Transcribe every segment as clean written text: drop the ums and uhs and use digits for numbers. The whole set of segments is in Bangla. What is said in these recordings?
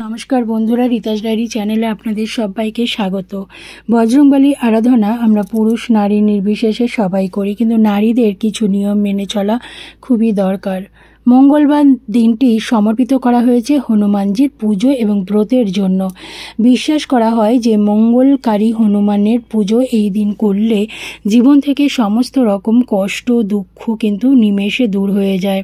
নমস্কার বন্ধুরা, রিতাস ডায়েরি চ্যানেলে আপনাদের সবাইকে স্বাগত। বজরংবলী আরাধনা আমরা পুরুষ নারী নির্বিশেষে সবাই করি, কিন্তু নারীদের কিছু নিয়ম মেনে চলা খুবই দরকার। মঙ্গলবার দিনটি সমর্পিত করা হয়েছে হনুমানজির পুজো এবং ব্রতের জন্য। বিশ্বাস করা হয় যে মঙ্গলকারী হনুমানের পুজো এই দিন করলে জীবন থেকে সমস্ত রকম কষ্ট দুঃখ কিন্তু নিমেষে দূর হয়ে যায়।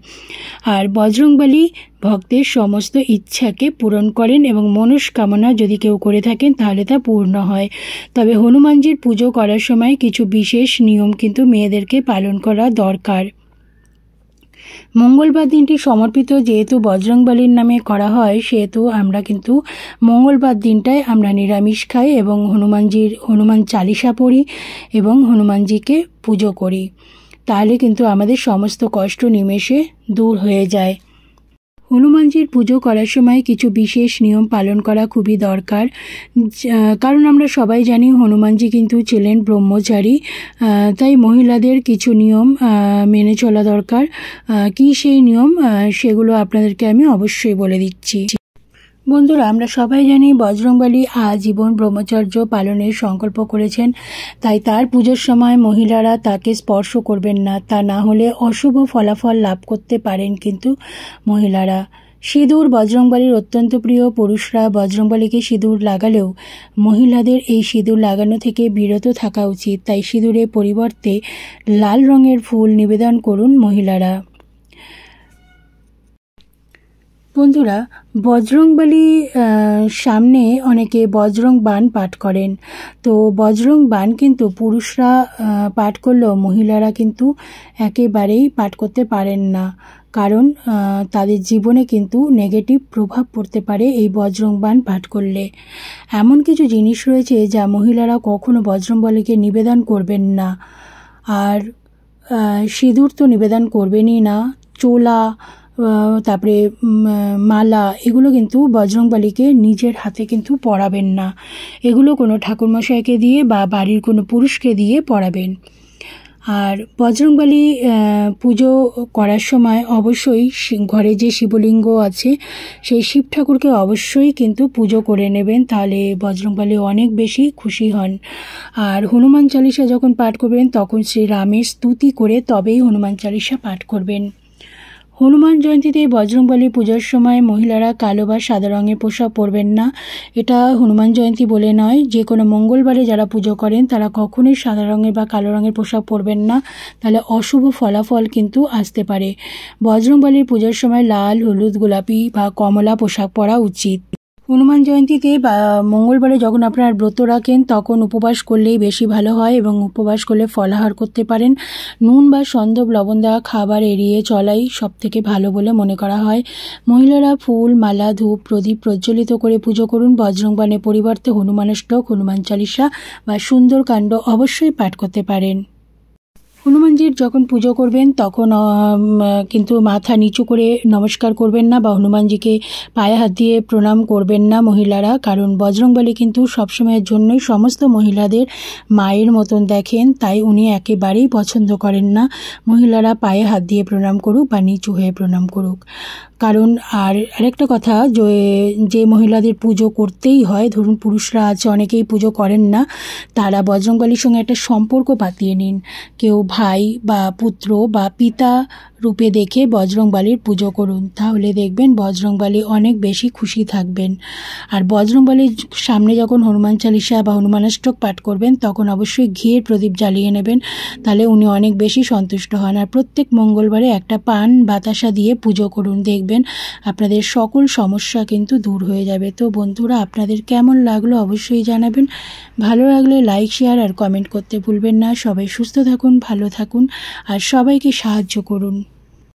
আর বজরংবলী ভক্তের সমস্ত ইচ্ছাকে পূরণ করেন এবং মনস্কামনা যদি কেউ করে থাকেন তাহলে তা পূর্ণ হয়। তবে হনুমানজির পুজো করার সময় কিছু বিশেষ নিয়ম কিন্তু মেয়েদেরকে পালন করা দরকার। মঙ্গলবার দিনটি সমর্পিত যেহেতু বজরংবলীর নামে করা হয়, সেহেতু আমরা কিন্তু মঙ্গলবার দিনটায় আমরা নিরামিষ খাই এবং হনুমান চালিসা পড়ি এবং হনুমানজিকে পুজো করি। তাহলে কিন্তু আমাদের সমস্ত কষ্ট নিমেষে দূর হয়ে যায়। হনুমানজির পুজো করার সময় কিছু বিশেষ নিয়ম পালন করা খুবই দরকার, কারণ আমরা সবাই জানি হনুমানজি কিন্তু ছিলেন ব্রহ্মচারী। তাই মহিলাদের কিছু নিয়ম মেনে চলা দরকার। কি সেই নিয়ম সেগুলো আপনাদেরকে আমি অবশ্যই বলে দিচ্ছি। বন্ধুরা, আমরা সবাই জানি বজরংবলী আজীবন ব্রহ্মচর্য পালনের সংকল্প করেছেন, তাই তার পুজোর সময় মহিলারা তাকে স্পর্শ করবেন না, তা না হলে অশুভ ফলাফল লাভ করতে পারেন কিন্তু মহিলারা। সিঁদুর বজরংবলীর অত্যন্ত প্রিয়। পুরুষরা বজরংবলীকে সিঁদুর লাগালেও মহিলাদের এই সিঁদুর লাগানো থেকে বিরত থাকা উচিত। তাই সিঁদুরের পরিবর্তে লাল রঙের ফুল নিবেদন করুন মহিলারা। বন্ধুরা, বজরংবলী সামনে অনেকে বজরং বাণ পাঠ করেন। তো বজরং বাণ কিন্তু পুরুষরা পাঠ করলেও মহিলারা কিন্তু একেবারেই পাঠ করতে পারেন না, কারণ তাদের জীবনে কিন্তু নেগেটিভ প্রভাব পড়তে পারে এই বজরং বাণ পাঠ করলে। এমন কিছু জিনিস রয়েছে যা মহিলারা কখনো বজরংবলীকে নিবেদন করবেন না। আর সিঁদুর তো নিবেদন করবেনই না, চোলা তারপরে মালা এগুলো কিন্তু বজরংবলীকে নিজের হাতে কিন্তু পরাবেন না। এগুলো কোনো ঠাকুরমশাইকে দিয়ে বা বাড়ির কোনো পুরুষকে দিয়ে পরাবেন। আর বজরংবলী পুজো করার সময় অবশ্যই ঘরে যে শিবলিঙ্গ আছে সেই শিব ঠাকুরকে অবশ্যই কিন্তু পুজো করে নেবেন, তাহলে বজরংবলী অনেক বেশি খুশি হন। আর হনুমান চালিসা যখন পাঠ করবেন তখন শ্রী রামের স্তুতি করে তবেই হনুমান চালিসা পাঠ করবেন। হনুমান জয়ন্তীতে বজরংবলী পুজোর সময় মহিলারা কালো বা সাদা রঙের পোশাক পরবেন না। এটা হনুমান জয়ন্তী বলে নয়, যে কোনো মঙ্গলবারে যারা পুজো করেন তারা কখনোই সাদা রঙের বা কালো রঙের পোশাক পরবেন না, তাহলে অশুভ ফলাফল কিন্তু আসতে পারে। বজরংবলীর পুজোর সময় লাল, হলুদ, গোলাপি বা কমলা পোশাক পরা উচিত। হনুমান জয়ন্তীতে বা মঙ্গলবারে যখন আপনারা ব্রত রাখেন তখন উপবাস করলেই বেশি ভালো হয় এবং উপবাস করলে ফলাহার করতে পারেন। নুন বা সন্দব লবণ দেওয়া খাবার এড়িয়ে চলাই সব থেকে ভালো বলে মনে করা হয়। মহিলারা ফুল, মালা, ধূপ, প্রদীপ প্রজ্বলিত করে পুজো করুন। বজরংবাণের পরিবর্তে হনুমানষ্টক, হনুমান চালিসা বা সুন্দরকাণ্ড অবশ্যই পাঠ করতে পারেন। হনুমানজির যখন পুজো করবেন তখন কিন্তু মাথা নিচু করে নমস্কার করবেন না বা হনুমানজিকে পায়ে হাত দিয়ে প্রণাম করবেন না মহিলারা, কারণ বজরংবলী কিন্তু সবসময়ের জন্যই সমস্ত মহিলাদের মায়ের মতন দেখেন, তাই উনি একেবারেই পছন্দ করেন না মহিলারা পায়ে হাত দিয়ে প্রণাম করুক বা নিচু হয়ে প্রণাম করুক। কারণ আরেকটা কথা, যে মহিলাদের পুজো করতেই হয়, ধরুন পুরুষরা আছে অনেকেই পুজো করেন না, তারা বজরংবলীর সঙ্গে একটা সম্পর্ক পাতিয়ে নিন। কেউ ভাই বা পুত্র বা পিতা রূপে দেখে বজরংবলীর পুজো করুন, তাহলে দেখবেন বজরংবলী অনেক বেশি খুশি থাকবেন। আর বজরংবলীর সামনে যখন হনুমান চালিসা বা হনুমানাষ্টক পাঠ করবেন তখন অবশ্যই ঘিয়ের প্রদীপ জ্বালিয়ে নেবেন, তাহলে উনি অনেক বেশি সন্তুষ্ট হন। আর প্রত্যেক মঙ্গলবারে একটা পান বাতাসা দিয়ে পুজো করুন, দেখবেন আপনাদের সকল সমস্যা কিন্তু দূর হয়ে যাবে। তো বন্ধুরা, আপনাদের কেমন লাগলো অবশ্যই জানাবেন। ভালো লাগলে লাইক, শেয়ার আর কমেন্ট করতে ভুলবেন না। সবাই সুস্থ থাকুন, ভালো থাকুন আর সবাইকে সাহায্য করুন।